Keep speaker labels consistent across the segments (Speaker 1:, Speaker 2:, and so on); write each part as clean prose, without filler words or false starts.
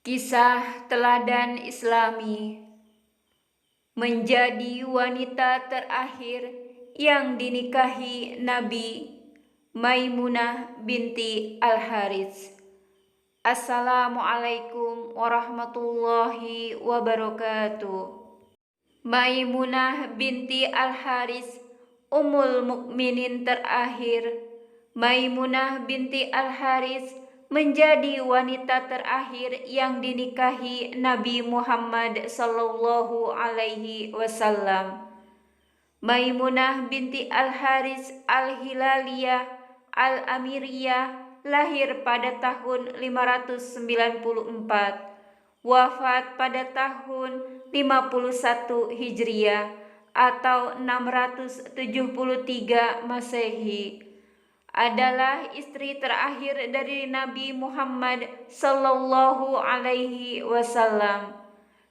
Speaker 1: Kisah teladan Islami. Menjadi wanita terakhir yang dinikahi Nabi, Maimunah binti Al-Harits. Assalamualaikum warahmatullahi wabarakatuh. Maimunah binti Al-Harits, Ummul Mukminin terakhir. Maimunah binti Al-Harits menjadi wanita terakhir yang dinikahi Nabi Muhammad sallallahu alaihi wasallam. Maimunah binti Al-Harits Al-Hilaliyah Al-Amiriyah lahir pada tahun 594, wafat pada tahun 51 Hijriah atau 673 Masehi. Adalah istri terakhir dari Nabi Muhammad sallallahu alaihi wasallam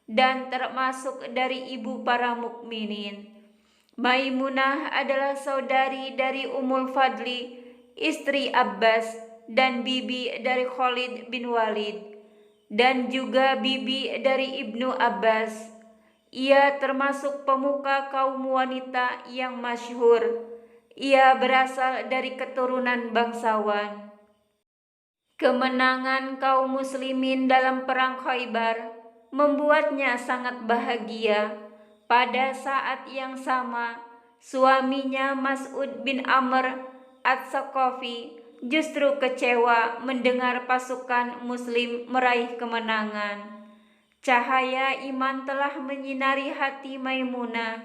Speaker 1: dan termasuk dari ibu para mukminin. Maimunah adalah saudari dari Ummul Fadli, istri Abbas dan bibi dari Khalid bin Walid, dan juga bibi dari Ibnu Abbas. Ia termasuk pemuka kaum wanita yang masyhur. Ia berasal dari keturunan bangsawan. Kemenangan kaum muslimin dalam perang Khaybar membuatnya sangat bahagia. Pada saat yang sama, suaminya Mas'ud bin Amr Ats-Tsaqafi justru kecewa mendengar pasukan muslim meraih kemenangan. Cahaya iman telah menyinari hati Maimunah,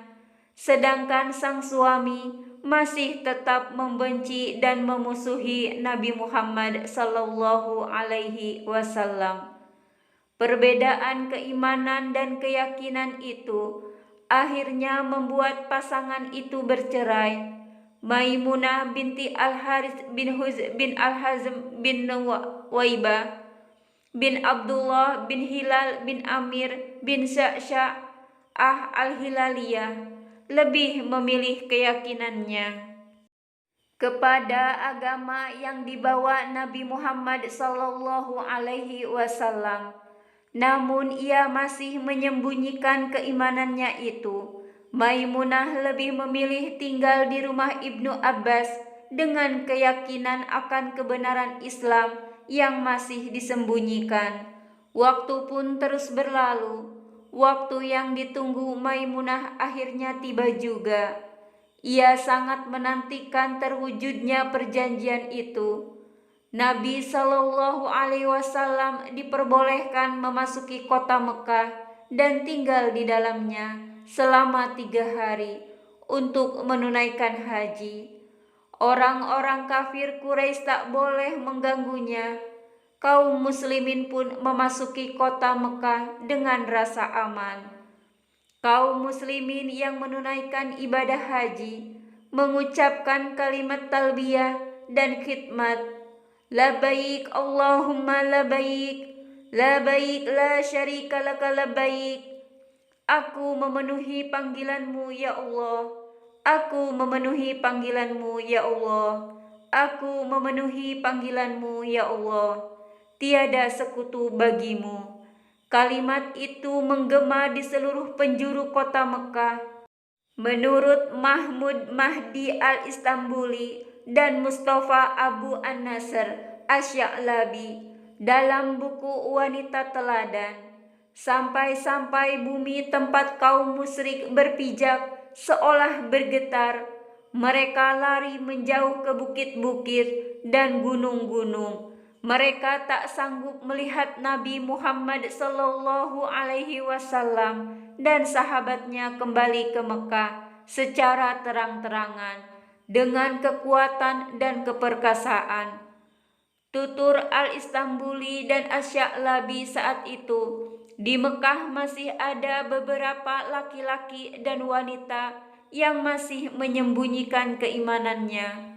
Speaker 1: sedangkan sang suami masih tetap membenci dan memusuhi Nabi Muhammad sallallahu alaihi wasallam. Perbedaan keimanan dan keyakinan itu akhirnya membuat pasangan itu bercerai. Maimunah binti Al-Harits bin Huz bin Al-Hazm bin Waibah bin Abdullah bin Hilal bin Amir bin Sa'sa'ah Al-Hilaliyah lebih memilih keyakinannya kepada agama yang dibawa Nabi Muhammad sallallahu alaihi wasallam. Namun ia masih menyembunyikan keimanannya itu. Maimunah lebih memilih tinggal di rumah Ibnu Abbas dengan keyakinan akan kebenaran Islam yang masih disembunyikan. Waktu pun terus berlalu. Waktu yang ditunggu Maimunah akhirnya tiba juga. Ia sangat menantikan terwujudnya perjanjian itu. Nabi sallallahu alaihi wasallam diperbolehkan memasuki kota Mekah dan tinggal di dalamnya selama 3 hari untuk menunaikan haji. Orang-orang kafir Quraisy tak boleh mengganggunya. Kaum muslimin pun memasuki kota Mekah dengan rasa aman. Kaum muslimin yang menunaikan ibadah haji mengucapkan kalimat talbiyah dan khidmat. Labbaik Allahumma labbaik, labbaik la syarika laka labbaik. Aku memenuhi panggilanmu ya Allah. Aku memenuhi panggilanmu ya Allah. Aku memenuhi panggilanmu ya Allah. Tiada sekutu bagimu. Kalimat itu menggema di seluruh penjuru kota Mekah. Menurut Mahmud Mahdi Al-Istambuli dan Mustafa Abu An-Nasr Asy-Sya'labi dalam buku Wanita Teladan, sampai-sampai bumi tempat kaum musyrik berpijak seolah bergetar. Mereka lari menjauh ke bukit-bukit dan gunung-gunung. Mereka tak sanggup melihat Nabi Muhammad sallallahu alaihi wasallam dan sahabatnya kembali ke Mekah secara terang-terangan dengan kekuatan dan keperkasaan. Tutur Al-Istambuli dan Asy-Sya'labi saat itu, di Mekah masih ada beberapa laki-laki dan wanita yang masih menyembunyikan keimanannya.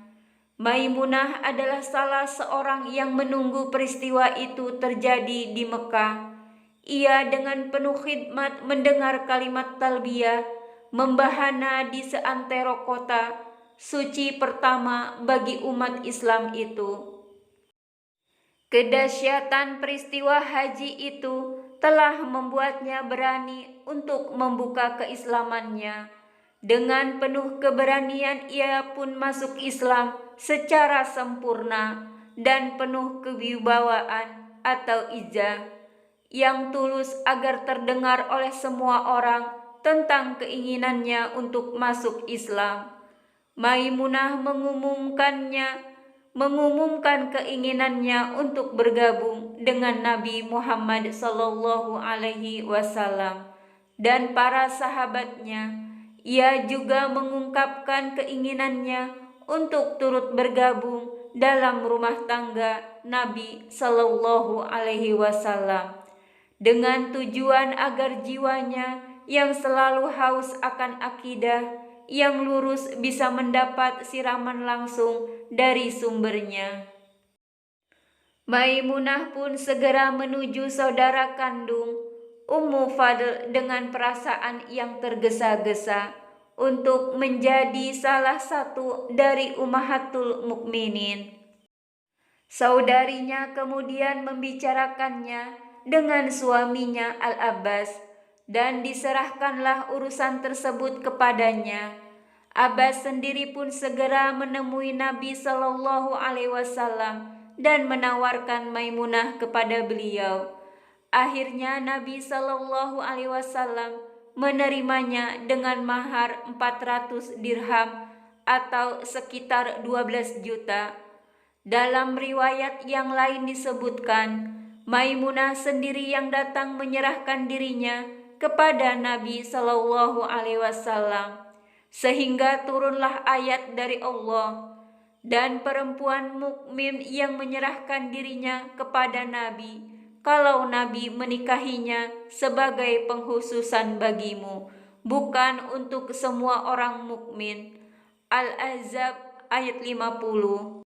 Speaker 1: Maimunah adalah salah seorang yang menunggu peristiwa itu terjadi di Mekah. Ia dengan penuh khidmat mendengar kalimat talbiyah, membahana di seantero kota suci pertama bagi umat Islam itu. Kedahsyatan peristiwa haji itu telah membuatnya berani untuk membuka keislamannya. Dengan penuh keberanian ia pun masuk Islam secara sempurna dan penuh kewibawaan atau izah yang tulus agar terdengar oleh semua orang tentang keinginannya untuk masuk Islam. Maimunah mengumumkan keinginannya untuk bergabung dengan Nabi Muhammad sallallahu alaihi wasallam dan para sahabatnya. Ia juga mengungkapkan keinginannya untuk turut bergabung dalam rumah tangga Nabi sallallahu alaihi wasallam dengan tujuan agar jiwanya yang selalu haus akan akidah yang lurus bisa mendapat siraman langsung dari sumbernya. Maimunah pun segera menuju saudara kandung Ummu Fadl dengan perasaan yang tergesa-gesa untuk menjadi salah satu dari ummahatul mukminin. Saudarinya kemudian membicarakannya dengan suaminya Al-Abbas dan diserahkanlah urusan tersebut kepadanya. Abbas sendiri pun segera menemui Nabi Shallallahu Alaihi Wasallam dan menawarkan Maimunah kepada beliau. Akhirnya Nabi Shallallahu Alaihi Wasallam menerimanya dengan mahar 400 dirham atau sekitar 12 juta. Dalam riwayat yang lain disebutkan, Maimunah sendiri yang datang menyerahkan dirinya kepada Nabi Shallallahu Alaihi Wasallam, sehingga turunlah ayat dari Allah, dan perempuan mukmin yang menyerahkan dirinya kepada Nabi, kalau Nabi menikahinya sebagai pengkhususan bagimu, bukan untuk semua orang mukmin. Al-Ahzab ayat 50.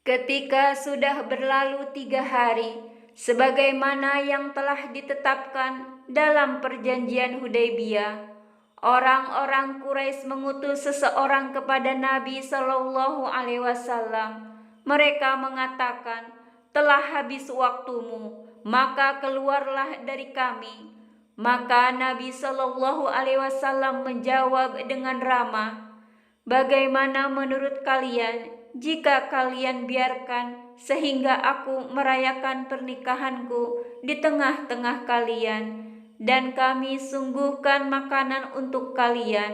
Speaker 1: Ketika sudah berlalu 3 hari, sebagaimana yang telah ditetapkan dalam perjanjian Hudaybiyah, orang-orang Quraisy mengutus seseorang kepada Nabi Shallallahu Alaihi Wasallam. Mereka mengatakan, telah habis waktumu, maka keluarlah dari kami. Maka Nabi Shallallahu Alaihi Wasallam menjawab dengan ramah, bagaimana menurut kalian jika kalian biarkan sehingga aku merayakan pernikahanku di tengah-tengah kalian, dan kami sungguhkan makanan untuk kalian?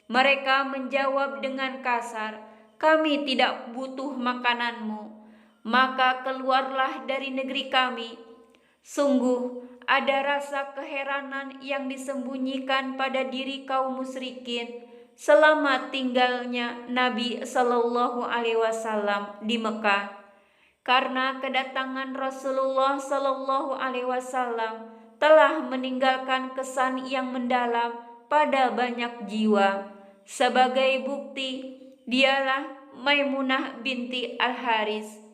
Speaker 1: Mereka menjawab dengan kasar, kami tidak butuh makananmu, maka keluarlah dari negeri kami. Sungguh ada rasa keheranan yang disembunyikan pada diri kaum musyrikin selama tinggalnya Nabi Shallallahu Alaihi Wasallam di Mekah, karena kedatangan Rasulullah Shallallahu Alaihi Wasallam telah meninggalkan kesan yang mendalam pada banyak jiwa. Sebagai bukti, dialah Maimunah binti Al-Haris.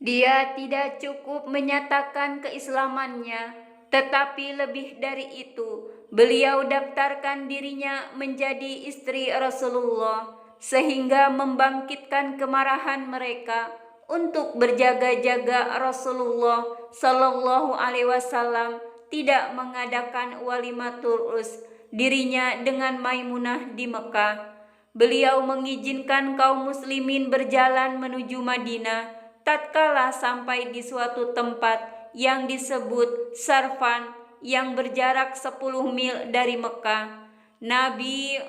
Speaker 1: Dia tidak cukup menyatakan keislamannya, tetapi lebih dari itu, beliau daftarkan dirinya menjadi istri Rasulullah, sehingga membangkitkan kemarahan mereka untuk berjaga-jaga. Rasulullah Shallallahu Alaihi Wasallam tidak mengadakan walimatul urs dirinya dengan Maimunah di Mekah. Beliau mengizinkan kaum muslimin berjalan menuju Madinah tatkala sampai di suatu tempat yang disebut Sarfan yang berjarak 10 mil dari Mekah. Nabi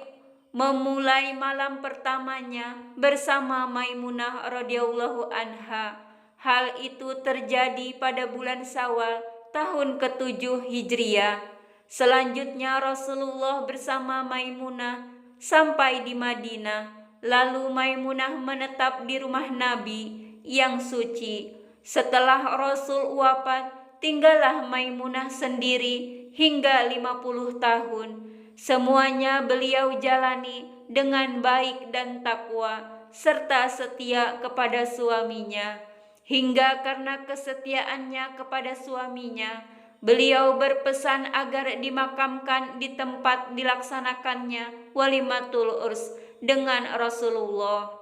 Speaker 1: memulai malam pertamanya bersama Maimunah radhiyallahu anha. Hal itu terjadi pada bulan Syawal tahun ke-7 Hijriah. Selanjutnya Rasulullah bersama Maimunah sampai di Madinah. Lalu Maimunah menetap di rumah Nabi yang suci. Setelah Rasul wafat, tinggallah Maimunah sendiri hingga 50 tahun. Semuanya beliau jalani dengan baik dan takwa serta setia kepada suaminya. Hingga karena kesetiaannya kepada suaminya, beliau berpesan agar dimakamkan di tempat dilaksanakannya walimatul urs dengan Rasulullah.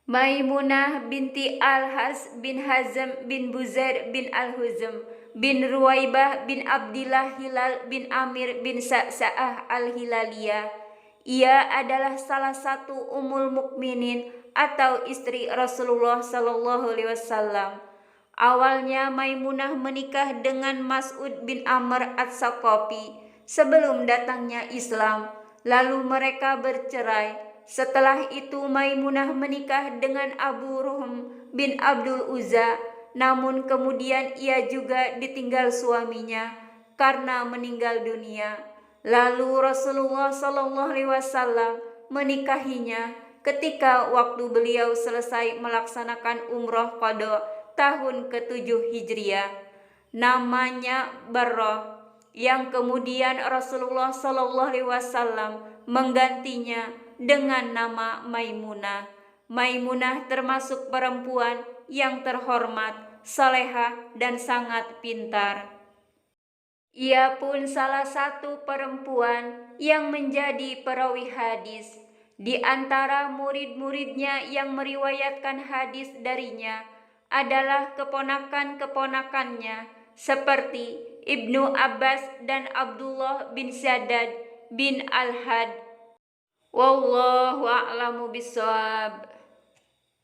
Speaker 1: Maimunah binti Al-Has bin Hazm bin Buzair bin Al-Huzm bin Ruwaibah bin Abdillah Hilal bin Amir bin Sa'sa'ah Al-Hilaliyah. Ia adalah salah satu ummul mukminin atau istri Rasulullah Sallallahu Alaihi Wasallam. Awalnya Maimunah menikah dengan Mas'ud bin Amr Ats-Tsaqafi sebelum datangnya Islam, lalu mereka bercerai. Setelah itu Maimunah menikah dengan Abu Ruhm bin Abdul Uzza, namun kemudian ia juga ditinggal suaminya karena meninggal dunia. Lalu Rasulullah Shallallahu Alaihi Wasallam menikahinya ketika waktu beliau selesai melaksanakan umroh pada tahun ke-7 Hijriah. Namanya Barrah, yang kemudian Rasulullah Shallallahu Alaihi Wasallam menggantinya dengan nama Maimunah. Maimunah termasuk perempuan yang terhormat, salehah, dan sangat pintar. Ia pun salah satu perempuan yang menjadi perawi hadis. Di antara murid-muridnya yang meriwayatkan hadis darinya adalah keponakan-keponakannya seperti Ibnu Abbas dan Abdullah bin Shaddad bin Al-Had. Wallahu a'lamu bishawab.